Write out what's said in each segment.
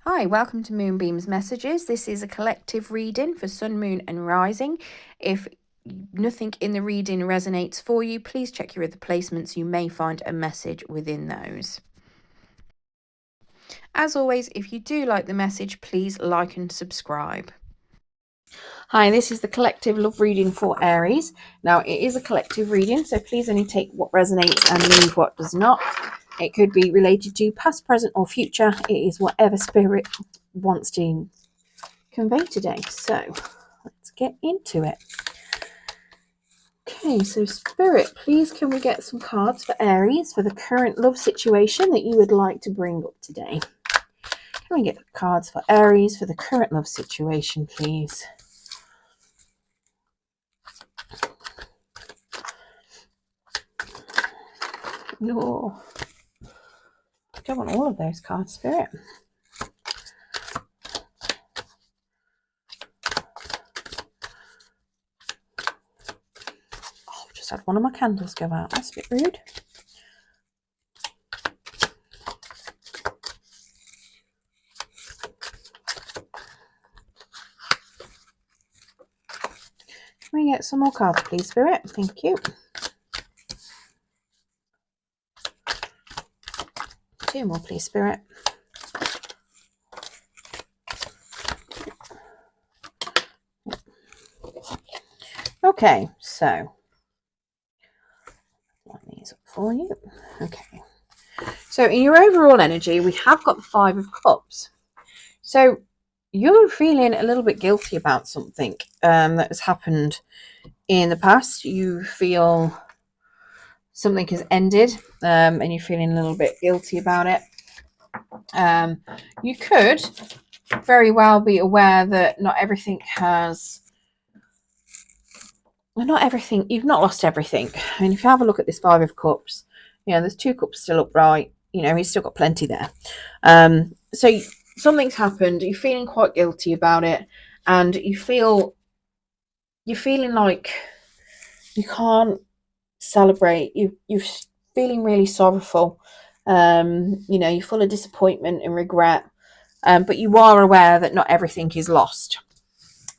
Hi, welcome to Moonbeam's Messages. This is a collective reading for Sun, Moon and Rising. If nothing in the reading resonates for you, please check your other placements. You may find a message within those. As always, if you do like the message, please like and subscribe. Hi, this is the collective love reading for Aries. Now, it is a collective reading, so please only take what resonates and leave what does not. It could be related to past, present, or future. It is whatever spirit wants to convey today. So let's get into it. Okay, so Spirit, please can we get some cards for Aries for the current love situation that you would like to bring up today? Can we get cards for Aries for the current love situation, please? No, I don't want all of those cards, Spirit. Oh, just had one of my candles go out. That's a bit rude. Can we get some more cards, please, Spirit? Thank you. Two more, please, Spirit. Okay, so line these up for you. Okay, so in your overall energy, we have got the Five of Cups. So you're feeling a little bit guilty about something that has happened in the past. You feel something has ended and you're feeling a little bit guilty about it. You could very well be aware that you've not lost everything. I mean, if you have a look at this Five of Cups, there's two cups still upright. He's still got plenty there. So something's happened. You're feeling quite guilty about it, and you're feeling like you can't celebrate. You're feeling really sorrowful. You're full of disappointment and regret, but you are aware that not everything is lost.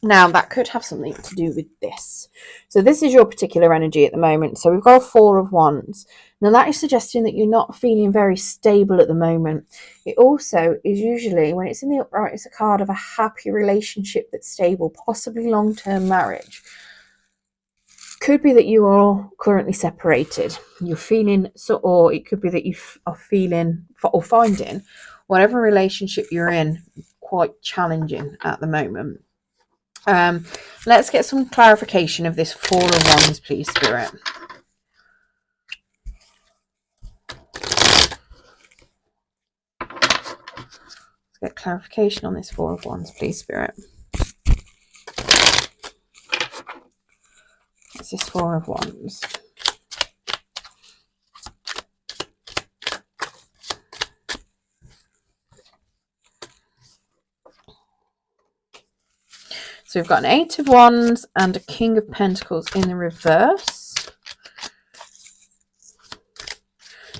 Now, that could have something to do with this. So this is your particular energy at the moment. So we've got a Four of Wands. Now, that is suggesting that you're not feeling very stable at the moment. It also is usually, when it's in the upright, it's a card of a happy relationship that's stable, possibly long-term marriage. Could be that you are currently separated. You're feeling, or it could be that you are feeling or finding whatever relationship you're in quite challenging at the moment. Let's get some clarification of this Four of Wands, please, Spirit. Let's get clarification on this Four of Wands, please, Spirit. What's this Four of Wands? So we've got an Eight of Wands and a King of Pentacles in the reverse.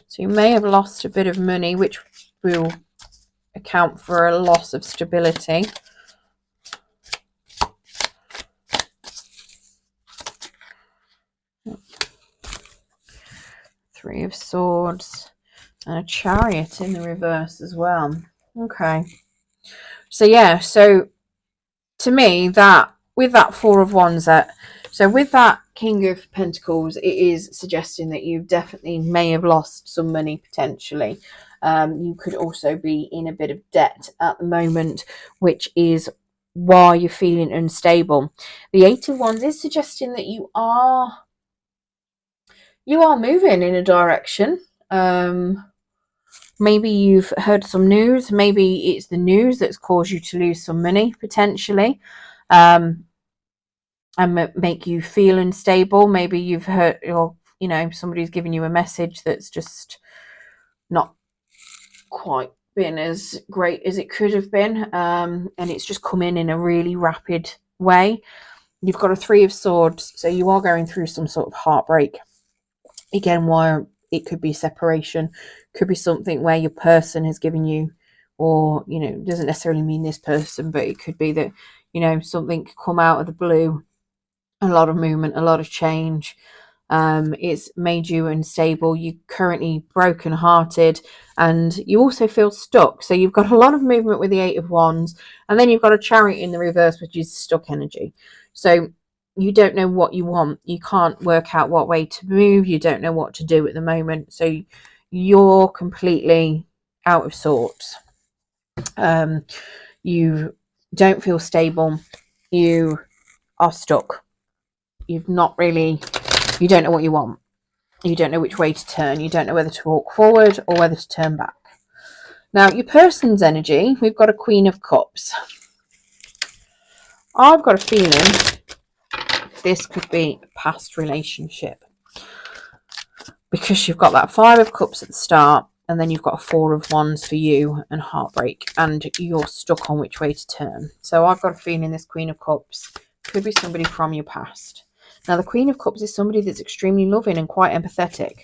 So you may have lost a bit of money, which will account for a loss of stability. Three of Swords and a Chariot in the reverse as well. Okay. So yeah, so to me, that with that Four of Wands, so with that King of Pentacles, it is suggesting that you definitely may have lost some money potentially. You could also be in a bit of debt at the moment, which is why you're feeling unstable. The Eight of Wands is suggesting that you are moving in a direction. Maybe you've heard some news. Maybe it's the news that's caused you to lose some money potentially, and make you feel unstable. Maybe you've heard, or somebody's giving you a message that's just not quite been as great as it could have been, and it's just come in a really rapid way. You've got a Three of Swords, so you are going through some sort of heartbreak. Again, why it could be separation, could be something where your person has given you or, you know, doesn't necessarily mean this person, but it could be that, you know, something could come out of the blue, a lot of movement, a lot of change. It's made you unstable. You're currently broken-hearted, and you also feel stuck. So you've got a lot of movement with the Eight of Wands, and then you've got a Chariot in the reverse, which is stuck energy. So you don't know what you want. You can't work out what way to move. You don't know what to do at the moment. So you're completely out of sorts. You don't feel stable. You are stuck. You've not really, you don't know what you want. You don't know which way to turn. You don't know whether to walk forward or whether to turn back. Now, your person's energy, we've got a Queen of Cups. I've got a feeling this could be a past relationship, because you've got that Five of Cups at the start, and then you've got a Four of Wands for you and heartbreak, and you're stuck on which way to turn. So I've got a feeling this Queen of Cups could be somebody from your past. Now, the Queen of Cups is somebody that's extremely loving and quite empathetic.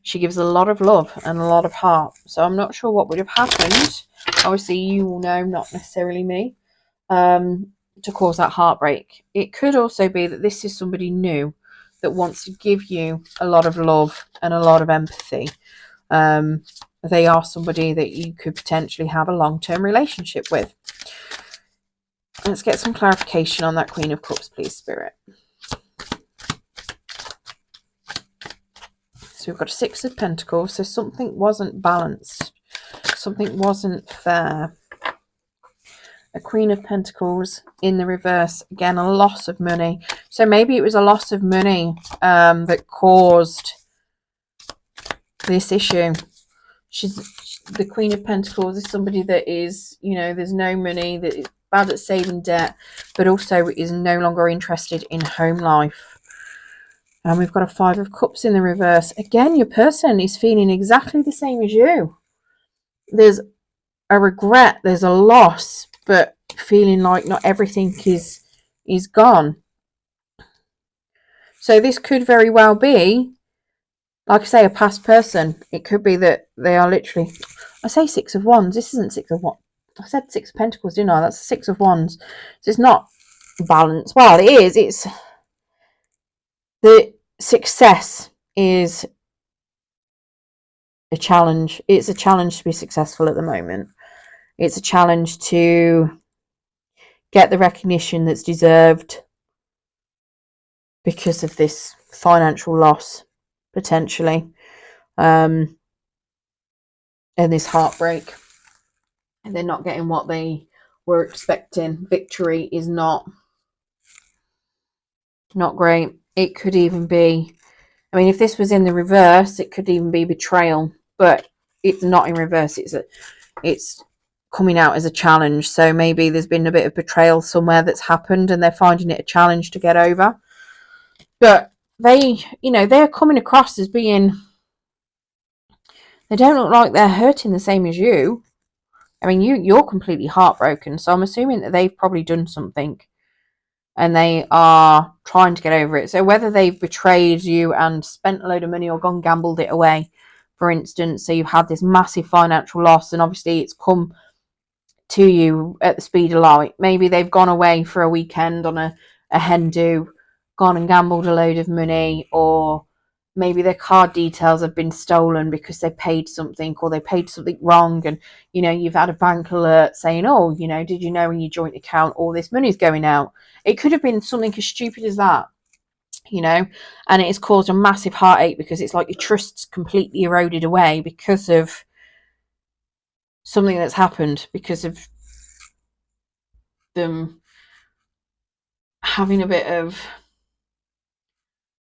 She gives a lot of love and a lot of heart. So I'm not sure what would have happened. Obviously, you will know, not necessarily me, to cause that heartbreak. It could also be that this is somebody new that wants to give you a lot of love and a lot of empathy. They are somebody that you could potentially have a long-term relationship with. Let's get some clarification on that Queen of Cups, please, Spirit. So we've got a Six of Pentacles. So something wasn't balanced. Something wasn't fair. A Queen of Pentacles in the reverse. Again, a loss of money. So maybe it was a loss of money that caused this issue. The Queen of Pentacles is somebody that is, you know, there's no money, that is bad at saving debt, but also is no longer interested in home life. And we've got a Five of Cups in the reverse. Again, your person is feeling exactly the same as you. There's a regret, there's a loss, but feeling like not everything is gone. So this could very well be, like I say, a past person. It could be that they are literally, I say Six of Wands. This isn't Six of Wands. I said Six of Pentacles, didn't I? That's Six of Wands. So it's not balanced. Well, it is. It's the success is a challenge. It's a challenge to be successful at the moment. It's a challenge to get the recognition that's deserved because of this financial loss, potentially, and this heartbreak. And they're not getting what they were expecting. Victory is not great. It could even be, I mean, if this was in the reverse, it could even be betrayal, but it's not in reverse. It's coming out as a challenge. So maybe there's been a bit of betrayal somewhere that's happened, and they're finding it a challenge to get over. But they, you know, they're coming across as being, they don't look like they're hurting the same as you. I mean, you're completely heartbroken, so I'm assuming that they've probably done something and they are trying to get over it. So whether they've betrayed you and spent a load of money or gone gambled it away, for instance, so you've had this massive financial loss, and obviously it's come to you at the speed of light. Maybe they've gone away for a weekend on a hen do, gone and gambled a load of money, or maybe their card details have been stolen because they paid something, or they paid something wrong, and, you know, you've had a bank alert saying, oh, you know, did you know in your joint account all this money's going out? It could have been something as stupid as that, you know, and it has caused a massive heartache because it's like your trust's completely eroded away because of something that's happened, because of them having a bit of,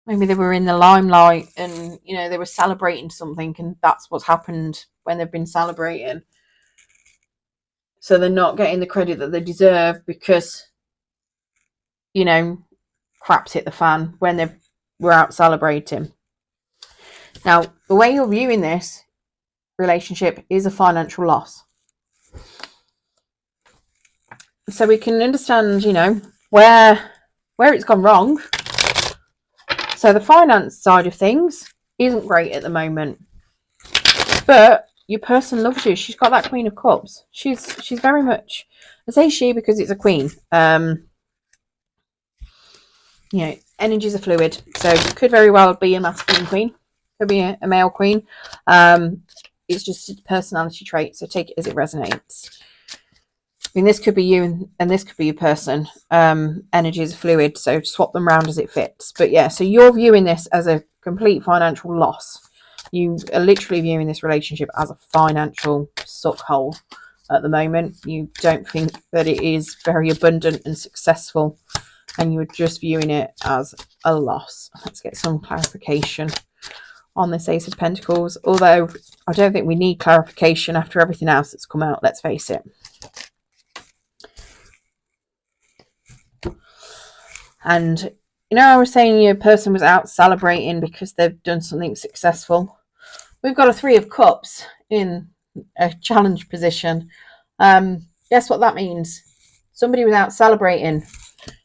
maybe they were in the limelight and, you know, they were celebrating something, and that's what's happened when they've been celebrating. So they're not getting the credit that they deserve because, you know, crap's hit the fan when they were out celebrating. Now, the way you're viewing this relationship is a financial loss. So we can understand, you know, where it's gone wrong. So the finance side of things isn't great at the moment. But your person loves you. She's got that Queen of Cups. She's very much, I say she because it's a queen. You know, energies are fluid, so it could very well be a masculine queen, could be a male queen. It's just a personality trait, so take it as it resonates. I mean, this could be you and this could be your person. Energies are fluid, so swap them around as it fits. But yeah, so you're viewing this as a complete financial loss. You are literally viewing this relationship as a financial suckhole at the moment. You don't think that it is very abundant and successful, and you're just viewing it as a loss. Let's get some clarification on this Ace of Pentacles, although I don't think we need clarification after everything else that's come out, let's face it. And you know, I was saying your person was out celebrating because they've done something successful. We've got a Three of Cups in a challenge position. Guess what that means? Somebody was out celebrating.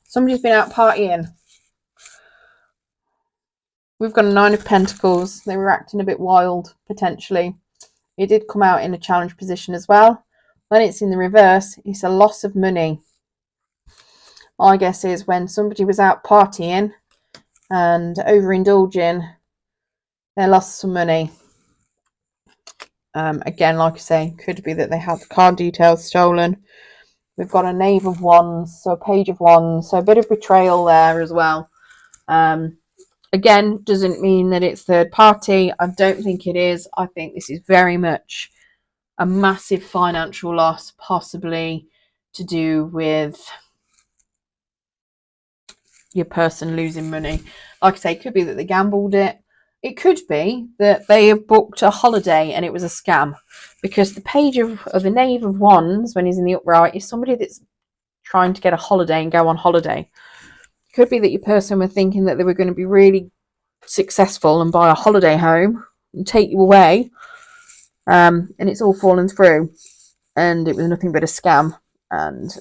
Somebody's been out partying. We've got a Nine of Pentacles. They were acting a bit wild, potentially. It did come out in a challenge position as well. When it's in the reverse, it's a loss of money. My guess is when somebody was out partying and overindulging, they lost some money. Again, like I say, could be that they had the card details stolen. We've got a Knave of Wands, so a Page of Wands, so a bit of betrayal there as well. Again, doesn't mean that it's third party. I don't think it is. I think this is very much a massive financial loss, possibly to do with your person losing money. Like I say, it could be that they gambled it. It could be that they have booked a holiday and it was a scam, because the Page of the Knave of Wands, when he's in the upright, is somebody that's trying to get a holiday and go on holiday. It could be that your person were thinking that they were going to be really successful and buy a holiday home and take you away, and it's all fallen through, and it was nothing but a scam. And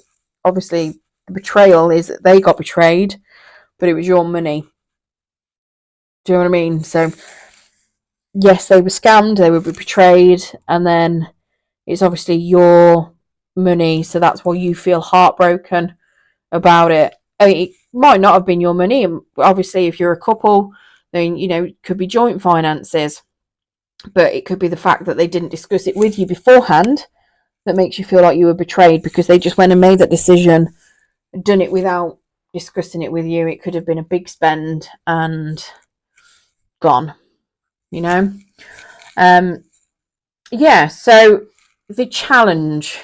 obviously the betrayal is that they got betrayed, but it was your money. Do you know what I mean? So yes, they were scammed, they were betrayed, and then it's obviously your money, so that's why you feel heartbroken about it. I mean, it might not have been your money, and obviously if you're a couple, then you know, it could be joint finances, but it could be the fact that they didn't discuss it with you beforehand that makes you feel like you were betrayed, because they just went and made that decision, done it without discussing it with you. It could have been a big spend and gone, you know. Yeah, so the challenge,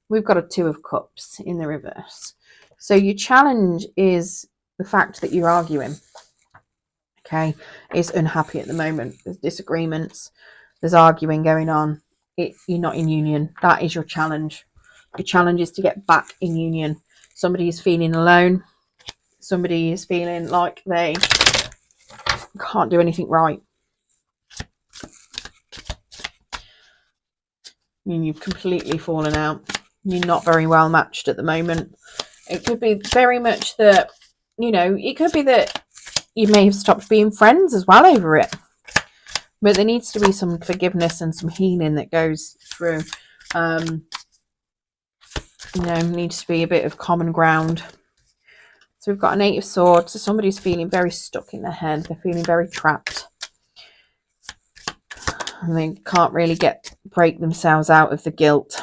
we've got a Two of Cups in the reverse. So your challenge is the fact that you're arguing. Okay, is unhappy at the moment. There's disagreements, there's arguing going on. You're not in union. That is your challenge. Your challenge is to get back in union. Somebody is feeling alone. Somebody is feeling like they can't do anything right. And you've completely fallen out. You're not very well matched at the moment. It could be very much that, you know, it could be that you may have stopped being friends as well over it. But there needs to be some forgiveness and some healing that goes through. You know, needs to be a bit of common ground. So we've got an Eight of Swords. So somebody's feeling very stuck in their head. They're feeling very trapped. And they can't really break themselves out of the guilt.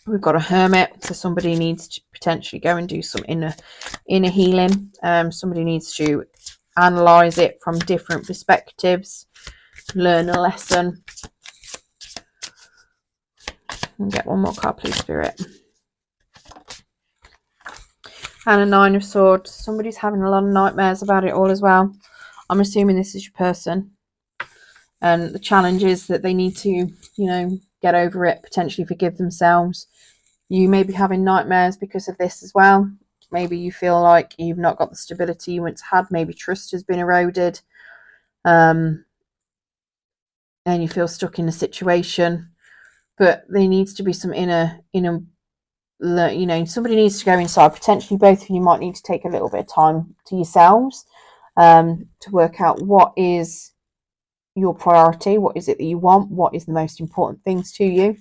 We've got a Hermit. So somebody needs to potentially go and do some inner healing. Somebody needs to analyze it from different perspectives, learn a lesson. And get one more card, please, Spirit. And a Nine of Swords. Somebody's having a lot of nightmares about it all as well. I'm assuming this is your person. And the challenge is that they need to, you know, get over it, potentially forgive themselves. You may be having nightmares because of this as well. Maybe you feel like you've not got the stability you once had. Maybe trust has been eroded. And you feel stuck in a situation. But there needs to be some inner, you know, somebody needs to go inside. Potentially both of you might need to take a little bit of time to yourselves to work out what is your priority? What is it that you want? What is the most important things to you?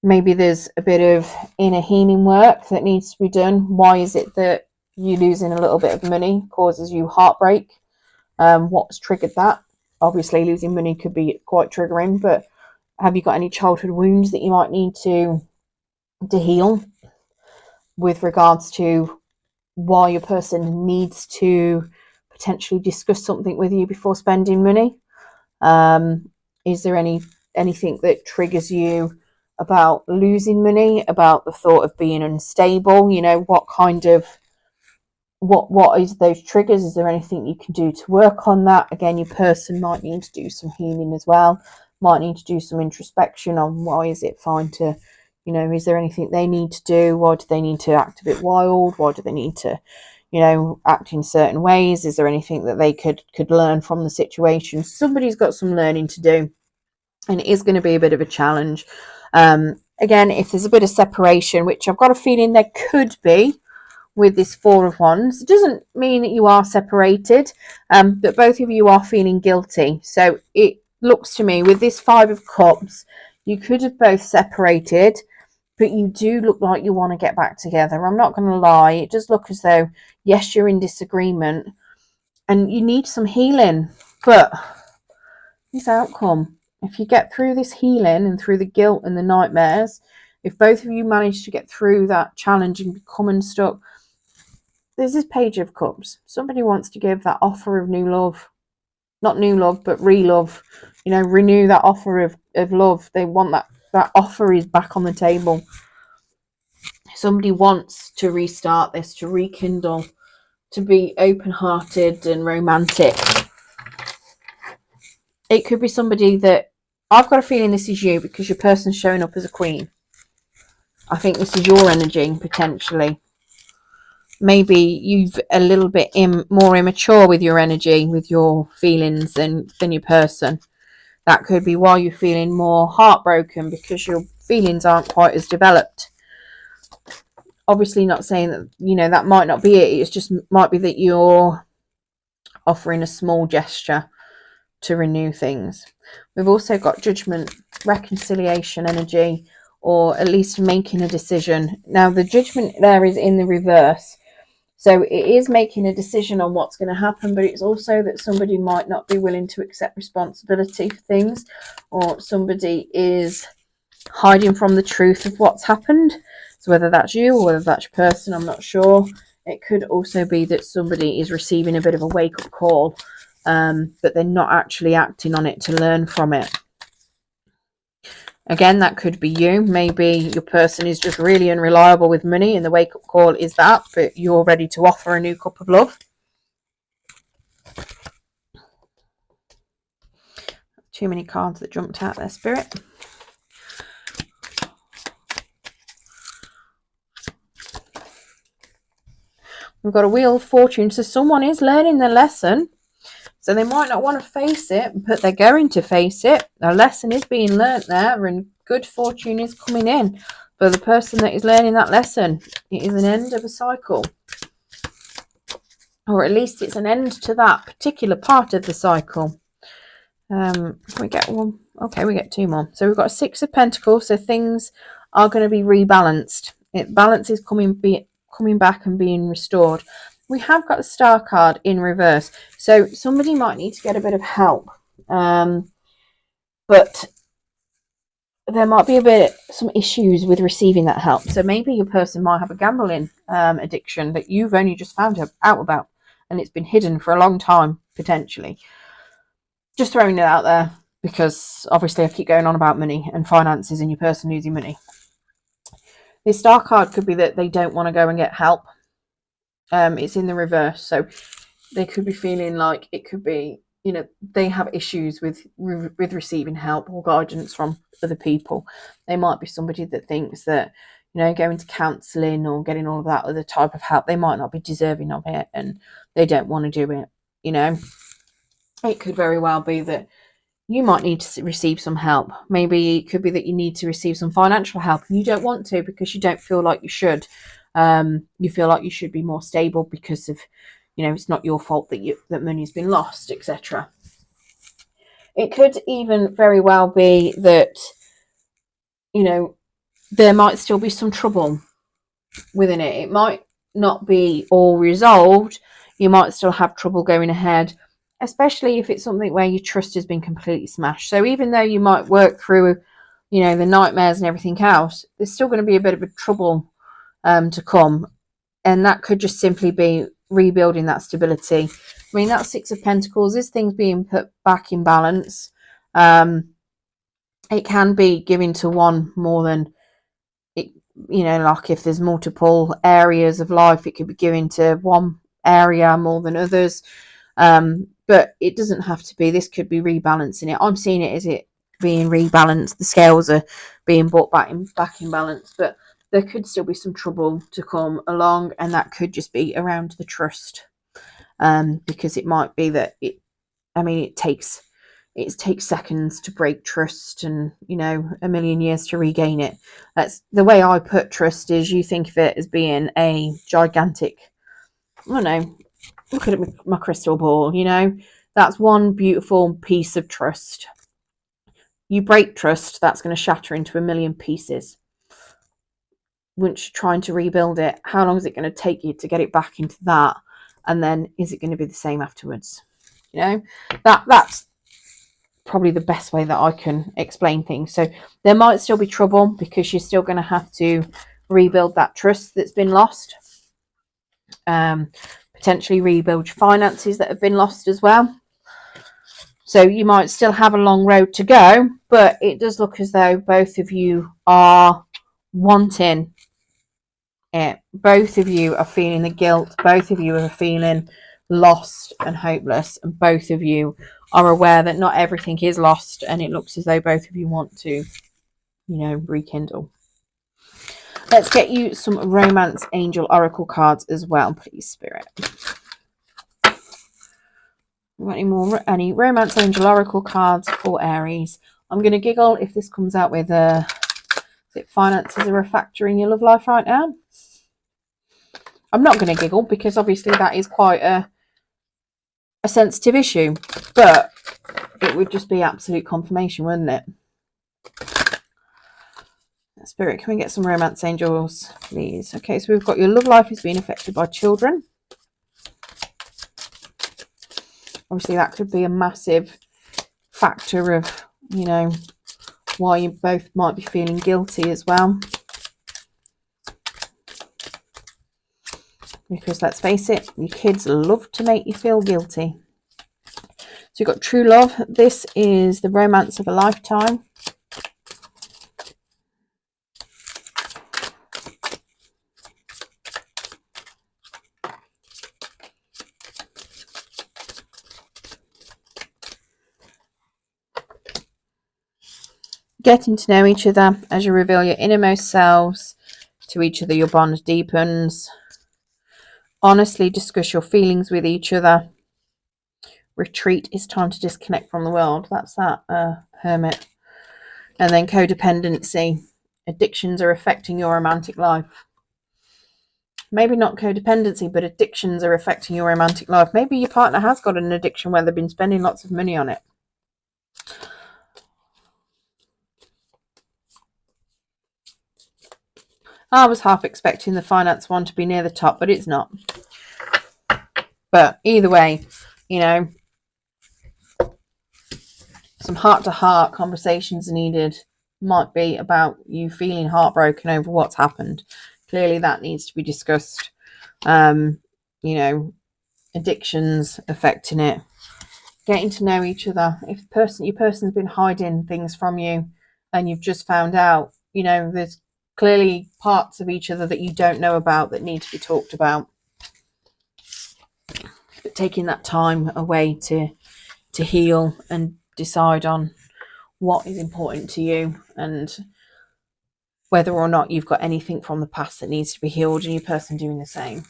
Maybe there's a bit of inner healing work that needs to be done. Why is it that you losing a little bit of money causes you heartbreak? What's triggered that? Obviously, losing money could be quite triggering, but have you got any childhood wounds that you might need to heal with regards to why your person needs to potentially discuss something with you before spending money? Is there anything that triggers you about losing money, about the thought of being unstable? You know, what kind of what is those triggers? Is there anything you can do to work on that? Again, your person might need to do some healing as well, might need to do some introspection on why is it fine to, you know, is there anything they need to do? Why do they need to act a bit wild? Why do they need to, you know, act in certain ways? Is there anything that they could learn from the situation? Somebody's got some learning to do, and it is going to be a bit of a challenge. Again, if there's a bit of separation, which I've got a feeling there could be with this Four of Wands, it doesn't mean that you are separated, but both of you are feeling guilty. So it looks to me with this Five of Cups, you could have both separated, but you do look like you want to get back together. I'm not going to lie. It does look as though, yes, you're in disagreement and you need some healing, but this outcome, if you get through this healing and through the guilt and the nightmares, if both of you manage to get through that challenge and become unstuck, there's this Page of Cups. Somebody wants to give that offer of new love. Not new love, but re-love. You know, renew that offer of love. They want that offer is back on the table. Somebody wants to restart this, to rekindle, to be open-hearted and romantic. It could be somebody that, I've got a feeling this is you because your person's showing up as a queen. I think this is your energy, potentially. Maybe you've a little bit more immature with your energy, with your feelings than your person. That could be why you're feeling more heartbroken, because your feelings aren't quite as developed. Obviously not saying that, you know, that might not be it. It's just might be that you're offering a small gesture to renew things. We've also got Judgment, reconciliation energy, or at least making a decision. Now the Judgment there is in the reverse. So it is making a decision on what's going to happen, but it's also that somebody might not be willing to accept responsibility for things, or somebody is hiding from the truth of what's happened. So whether that's you or whether that's your person, I'm not sure. It could also be that somebody is receiving a bit of a wake-up call, but they're not actually acting on it to learn from it. Again, that could be you. Maybe your person is just really unreliable with money and the wake-up call is that, but you're ready to offer a new cup of love. Too many cards that jumped out there, Spirit. We've got a Wheel of Fortune. So someone is learning their lesson. So they might not want to face it, but they're going to face it. A lesson is being learnt there and good fortune is coming in. For the person that is learning that lesson, it is an end of a cycle. Or at least it's an end to that particular part of the cycle. We get one. Okay, we get two more. So we've got a Six of Pentacles. So things are going to be rebalanced. Balance is coming back and being restored. We have got the Star card in reverse. So somebody might need to get a bit of help. But there might be some issues with receiving that help. So maybe your person might have a gambling addiction that you've only just found out about. And it's been hidden for a long time, potentially. Just throwing it out there, because obviously I keep going on about money and finances and your person losing money. This Star card could be that they don't want to go and get help. It's in the reverse. So they could be feeling like it could be, you know, they have issues with receiving help or guidance from other people. They might be somebody that thinks that, you know, going to counselling or getting all of that other type of help, they might not be deserving of it and they don't want to do it, you know. It could very well be that you might need to receive some help. Maybe it could be that you need to receive some financial help and you don't want to because you don't feel like you should. You feel like you should be more stable because of, you know, it's not your fault that money's been lost, etc. It could even very well be that, you know, there might still be some trouble within it. It might not be all resolved. You might still have trouble going ahead, especially if it's something where your trust has been completely smashed. So even though you might work through, you know, the nightmares and everything else, there's still going to be a bit of a trouble to come. And that could just simply be rebuilding that stability. I mean, that Six of Pentacles is things being put back in balance. It can be giving to one more than it, you know, like if there's multiple areas of life, it could be giving to one area more than others. But it doesn't have to be. This could be rebalancing it. I'm seeing it as it being rebalanced. The scales are being brought back in balance, but there could still be some trouble to come along, and that could just be around the trust, because it might be that it takes seconds to break trust, and, you know, a million years to regain it. That's the way I put trust. Is you think of it as being a gigantic, I don't know, look at my crystal ball, you know, that's one beautiful piece of trust. You break trust, that's going to shatter into a million pieces. Once you're trying to rebuild it, how long is it going to take you to get it back into that? And then is it going to be the same afterwards? You know, that's probably the best way that I can explain things. So there might still be trouble because you're still going to have to rebuild that trust that's been lost. Potentially rebuild your finances that have been lost as well. So you might still have a long road to go, but it does look as though both of you are wanting it. Both of you are feeling the guilt. Both of you are feeling lost and hopeless, and both of you are aware that not everything is lost, and it looks as though both of you want to, you know, rekindle. Let's get you some Romance Angel Oracle cards as well, please, Spirit. Any Romance Angel Oracle cards for Aries? I'm going to giggle if this comes out with is it finances are a factor in your love life right now? I'm not going to giggle because obviously that is quite a sensitive issue, but it would just be absolute confirmation, wouldn't it? Spirit, can we get some Romance Angels, please? Okay, so we've got your love life is being affected by children. Obviously, that could be a massive factor of, you know, why you both might be feeling guilty as well. Because let's face it, your kids love to make you feel guilty. So you've got true love. This is the romance of a lifetime. Getting to know each other as you reveal your innermost selves to each other, your bond deepens. Honestly discuss your feelings with each other. Retreat, is time to disconnect from the world. That's that hermit. And then codependency. Addictions are affecting your romantic life. Maybe not codependency, but addictions are affecting your romantic life. Maybe your partner has got an addiction where they've been spending lots of money on it. I was half expecting the finance one to be near the top, but it's not. But either way, you know, some heart-to-heart conversations are needed. Might be about you feeling heartbroken over what's happened. Clearly that needs to be discussed. You know, addictions affecting it. Getting to know each other. If your person's been hiding things from you and you've just found out, you know, there's clearly parts of each other that you don't know about that need to be talked about. But taking that time away to heal and decide on what is important to you and whether or not you've got anything from the past that needs to be healed, and your person doing the same.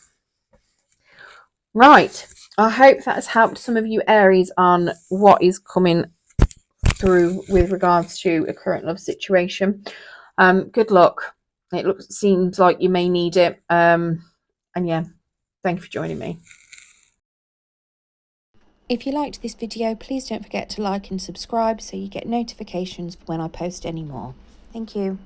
Right. I hope that has helped some of you Aries on what is coming through with regards to a current love situation. Good luck. It seems like you may need it. And yeah, thank you for joining me. If you liked this video, please don't forget to like and subscribe so you get notifications when I post any more. Thank you.